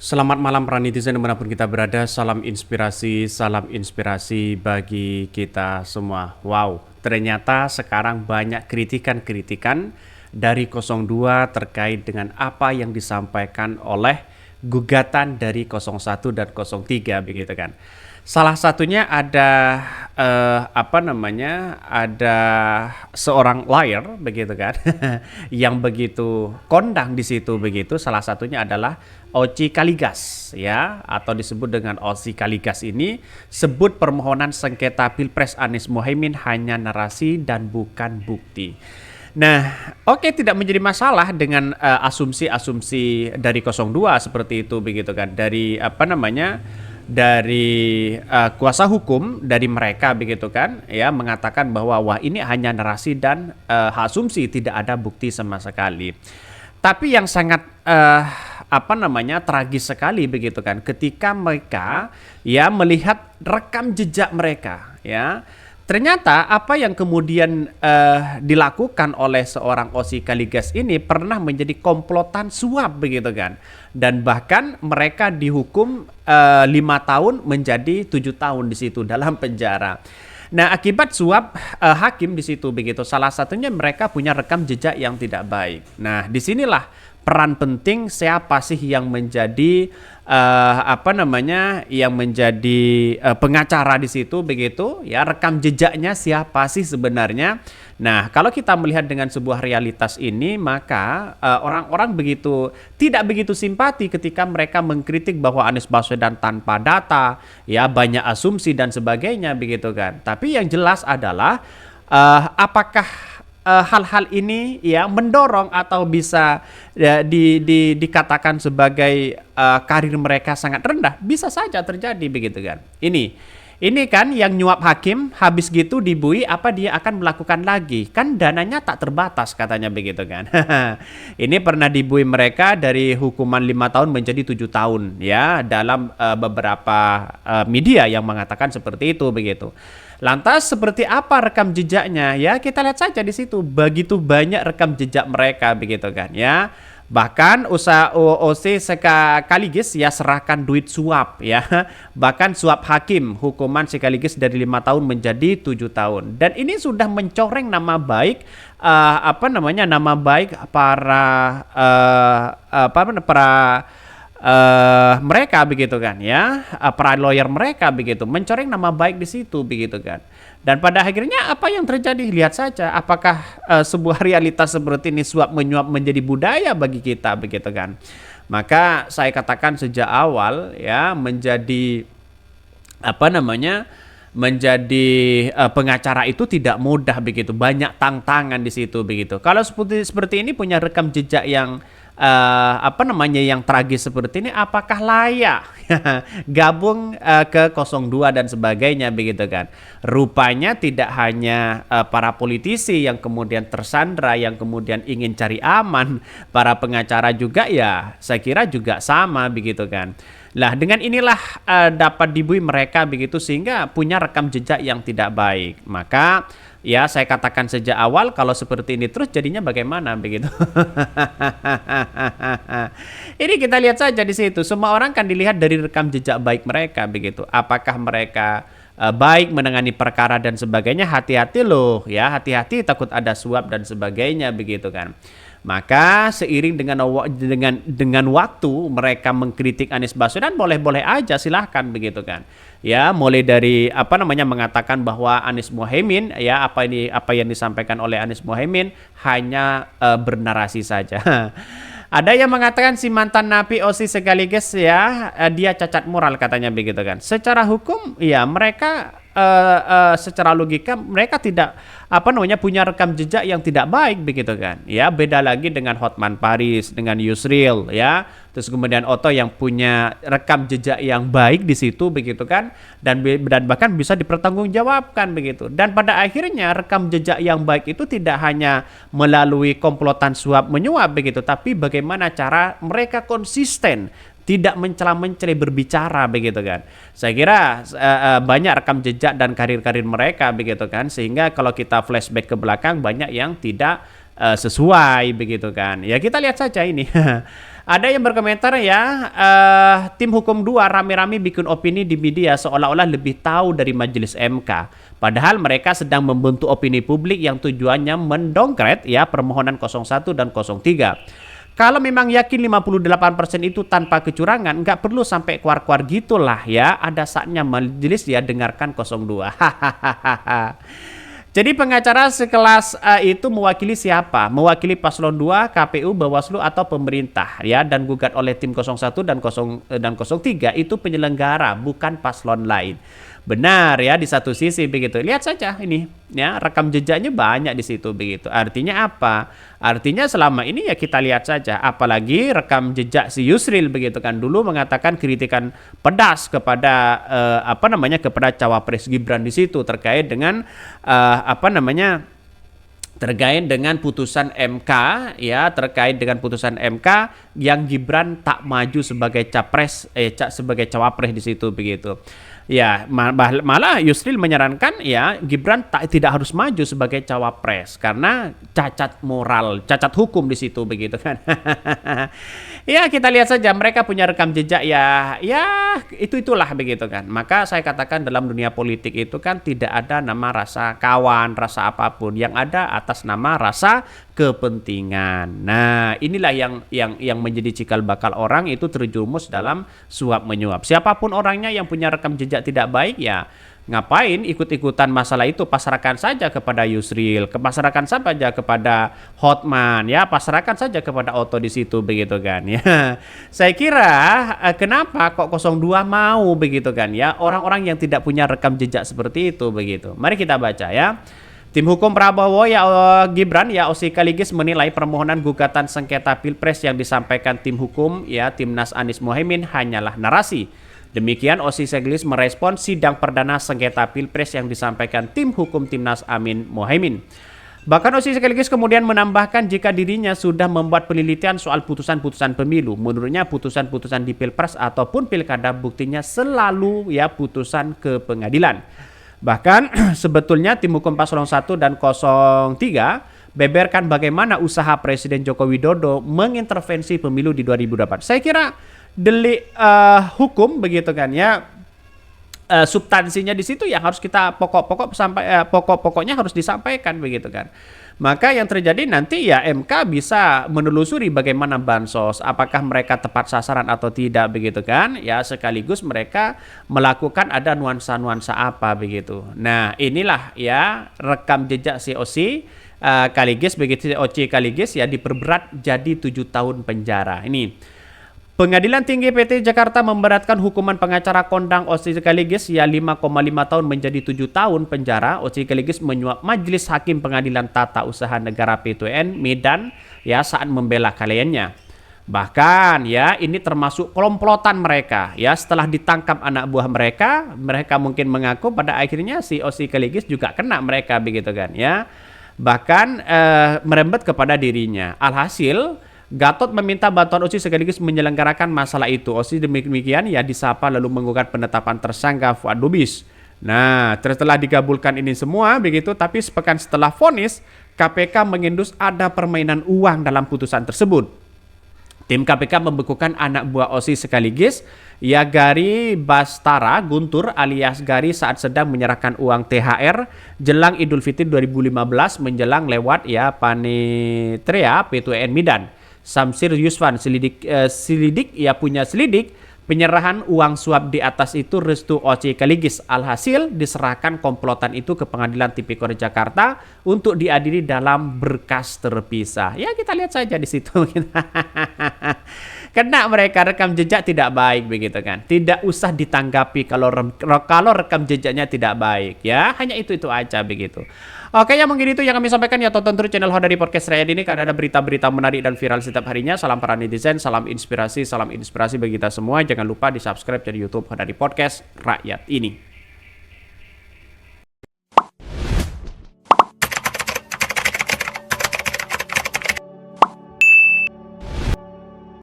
Selamat malam para netizen dimanapun kita berada, salam inspirasi bagi kita semua. Wow, ternyata sekarang banyak kritikan-kritikan dari 02 terkait dengan apa yang disampaikan oleh gugatan dari 01 dan 03 begitu kan. Salah satunya ada ada seorang lawyer begitu kan yang begitu kondang di situ begitu. Salah satunya adalah Oci Kaligas ya, atau disebut dengan Oci Kaligas ini sebut permohonan sengketa Pilpres Anies Mohaimin hanya narasi dan bukan bukti. Nah, oke, tidak menjadi masalah dengan asumsi-asumsi dari 02 seperti itu begitu kan. Dari kuasa hukum dari mereka begitu kan ya, mengatakan bahwa wah ini hanya narasi dan asumsi, tidak ada bukti sama sekali. Tapi yang sangat tragis sekali begitu kan, ketika mereka ya melihat rekam jejak mereka ya. Ternyata apa yang kemudian dilakukan oleh seorang Oci Kaligas ini pernah menjadi komplotan suap begitu kan. Dan bahkan mereka dihukum 5 tahun menjadi 7 tahun di situ dalam penjara. Nah, akibat suap hakim di situ begitu. Salah satunya mereka punya rekam jejak yang tidak baik. Nah, disinilah peran penting siapa sih yang menjadi pengacara di situ begitu ya, rekam jejaknya siapa sih sebenarnya. Nah, kalau kita melihat dengan sebuah realitas ini, maka orang-orang tidak begitu simpati ketika mereka mengkritik bahwa Anies Baswedan tanpa data, ya banyak asumsi dan sebagainya begitu kan. Tapi yang jelas adalah apakah hal-hal ini ya mendorong atau bisa dikatakan sebagai karir mereka sangat rendah? Bisa saja terjadi begitu kan. Ini kan yang nyuap hakim, habis gitu dibui apa dia akan melakukan lagi. Kan dananya tak terbatas katanya begitu kan. Ini pernah dibui mereka dari hukuman 5 tahun menjadi 7 tahun ya, dalam beberapa media yang mengatakan seperti itu begitu. Lantas seperti apa rekam jejaknya? Ya kita lihat saja di situ, begitu banyak rekam jejak mereka begitu kan ya. Bahkan usaha OC sekaligus ya serahkan duit suap ya. Bahkan suap hakim, hukuman sekaligus dari 5 tahun menjadi 7 tahun. Dan ini sudah mencoreng nama baik nama baik mereka begitu kan ya, para lawyer mereka begitu, mencoreng nama baik di situ begitu kan. Dan pada akhirnya apa yang terjadi? Lihat saja apakah sebuah realitas seperti ini suap menyuap menjadi budaya bagi kita begitu kan. Maka saya katakan sejak awal ya, menjadi pengacara itu tidak mudah begitu, banyak tantangan di situ begitu. Kalau seperti ini punya rekam jejak yang yang tragis seperti ini, apakah layak gabung ke 02 dan sebagainya begitu kan. Rupanya tidak hanya para politisi yang kemudian tersandra, yang kemudian ingin cari aman, para pengacara juga ya saya kira juga sama begitu kan. Lah dengan inilah dapat dibui mereka begitu, sehingga punya rekam jejak yang tidak baik. Maka ya saya katakan sejak awal, kalau seperti ini terus jadinya bagaimana begitu. Ini kita lihat saja di situ. Semua orang kan dilihat dari rekam jejak baik mereka begitu. Apakah mereka baik menangani perkara dan sebagainya? Hati-hati loh ya, hati-hati takut ada suap dan sebagainya begitu kan. Maka seiring dengan waktu mereka mengkritik Anies Baswedan, boleh-boleh aja silahkan begitu kan. Ya, mulai dari mengatakan bahwa Anies Mohaimin ya, apa yang disampaikan oleh Anies Mohaimin hanya bernarasi saja. Ada yang mengatakan si mantan napi Oci sekaligus ya dia cacat moral katanya begitu kan. Secara hukum ya mereka secara logika mereka tidak punya rekam jejak yang tidak baik begitu kan. Ya beda lagi dengan Hotman Paris, dengan Yusril ya. Terus kemudian Otto yang punya rekam jejak yang baik di situ begitu kan, dan bahkan bisa dipertanggungjawabkan begitu. Dan pada akhirnya rekam jejak yang baik itu tidak hanya melalui komplotan suap menyuap begitu, tapi bagaimana cara mereka konsisten tidak mencela-mencela berbicara begitu kan. Saya kira banyak rekam jejak dan karir-karir mereka begitu kan, sehingga kalau kita flashback ke belakang banyak yang tidak sesuai begitu kan. Ya kita lihat saja ini. Ada yang berkomentar ya, tim hukum 2 rame-rame bikin opini di media seolah-olah lebih tahu dari majelis MK. Padahal mereka sedang membentuk opini publik yang tujuannya mendongkret ya permohonan 01 dan 03. Kalau memang yakin 58% itu tanpa kecurangan, nggak perlu sampai keluar-keluar gitulah ya. Ada saatnya majelis ya dengarkan 02. Hahaha. Jadi pengacara sekelas itu mewakili siapa? Mewakili paslon 2, KPU, Bawaslu atau pemerintah ya, dan gugat oleh tim 01 dan 03 itu penyelenggara bukan paslon lain. Benar ya di satu sisi begitu. Lihat saja ini ya, rekam jejaknya banyak di situ begitu. Artinya apa? Artinya selama ini ya kita lihat saja, apalagi rekam jejak si Yusril begitu kan, dulu mengatakan kritikan pedas kepada kepada cawapres Gibran di situ terkait dengan terkait dengan putusan MK ya, terkait dengan putusan MK yang Gibran tak maju sebagai sebagai cawapres di situ begitu. Ya, malah Yusril menyarankan ya Gibran tidak harus maju sebagai cawapres karena cacat moral, cacat hukum di situ begitu kan. Ya, kita lihat saja mereka punya rekam jejak ya itulah begitu kan. Maka saya katakan dalam dunia politik itu kan tidak ada nama rasa kawan, rasa apapun, yang ada atas nama rasa kepentingan. Nah, inilah yang menjadi cikal bakal orang itu terjerumus dalam suap menyuap. Siapapun orangnya yang punya rekam jejak tidak baik ya ngapain ikut-ikutan masalah itu, pasrahkan saja kepada Yusril, pasrahkan saja kepada Hotman ya, pasrahkan saja kepada Otto di situ begitu kan ya. Saya kira kenapa kok 02 mau begitu kan ya, orang-orang yang tidak punya rekam jejak seperti itu begitu. Mari kita baca ya. Tim hukum Prabowo ya Gibran ya OSI Kaligis menilai permohonan gugatan sengketa Pilpres yang disampaikan tim hukum ya Timnas Anies Mohaimin hanyalah narasi. Demikian OSI Kaligis merespon sidang perdana sengketa Pilpres yang disampaikan tim hukum Timnas Amin Mohaimin. Bahkan OSI Kaligis kemudian menambahkan jika dirinya sudah membuat penelitian soal putusan-putusan pemilu. Menurutnya putusan-putusan di Pilpres ataupun Pilkada buktinya selalu ya putusan ke pengadilan. Bahkan sebetulnya tim hukum paslon 1 dan 03 beberkan bagaimana usaha Presiden Joko Widodo mengintervensi pemilu di 2024. Saya kira delik hukum begitu kan ya, substansinya di situ yang harus kita pokok-pokoknya harus disampaikan begitu kan. Maka yang terjadi nanti ya MK bisa menelusuri bagaimana bansos, apakah mereka tepat sasaran atau tidak begitu kan ya, sekaligus mereka melakukan ada nuansa-nuansa apa begitu. Nah, inilah ya rekam jejak COC Kaligis begitu, OC Kaligis ya diperberat jadi 7 tahun penjara. Ini Pengadilan Tinggi PT Jakarta memberatkan hukuman pengacara kondang OSI Kaligis ya 5,5 tahun menjadi 7 tahun penjara. OSI Kaligis menyuap Majelis Hakim Pengadilan Tata Usaha Negara PTN Medan ya saat membela kliennya. Bahkan ya ini termasuk komplotan mereka ya, setelah ditangkap anak buah mereka mungkin mengaku pada akhirnya si OSI Kaligis juga kena mereka begitu kan ya. Bahkan merembet kepada dirinya. Alhasil Gatot meminta bantuan OSI sekaligus menyelenggarakan masalah itu. OSI demikian ya disapa lalu menggugat penetapan tersangka Fuad Lubis. Nah, setelah digabulkan ini semua begitu, tapi sepekan setelah vonis, KPK mengendus ada permainan uang dalam putusan tersebut. Tim KPK membekukan anak buah OSI sekaligus ya Gari Bastara Guntur alias Gari saat sedang menyerahkan uang THR jelang Idul Fitri 2015 menjelang lewat ya Panitera PTN Medan. Samsir Yuswan selidik ya punya selidik penyerahan uang suap di atas itu restu OC Kaligis. Alhasil diserahkan komplotan itu ke Pengadilan Tipikor Jakarta untuk diadili dalam berkas terpisah. Ya kita lihat saja di situ. Kena mereka rekam jejak tidak baik begitu kan. Tidak usah ditanggapi kalau rekam jejaknya tidak baik ya. Hanya itu aja begitu. Oke, ya mungkin itu yang kami sampaikan ya. Tonton terus channel Hodari Podcast Rakyat ini karena ada berita-berita menarik dan viral setiap harinya. Salam para netizen, salam inspirasi bagi kita semua. Jangan lupa di subscribe di YouTube Hodari Podcast Rakyat ini.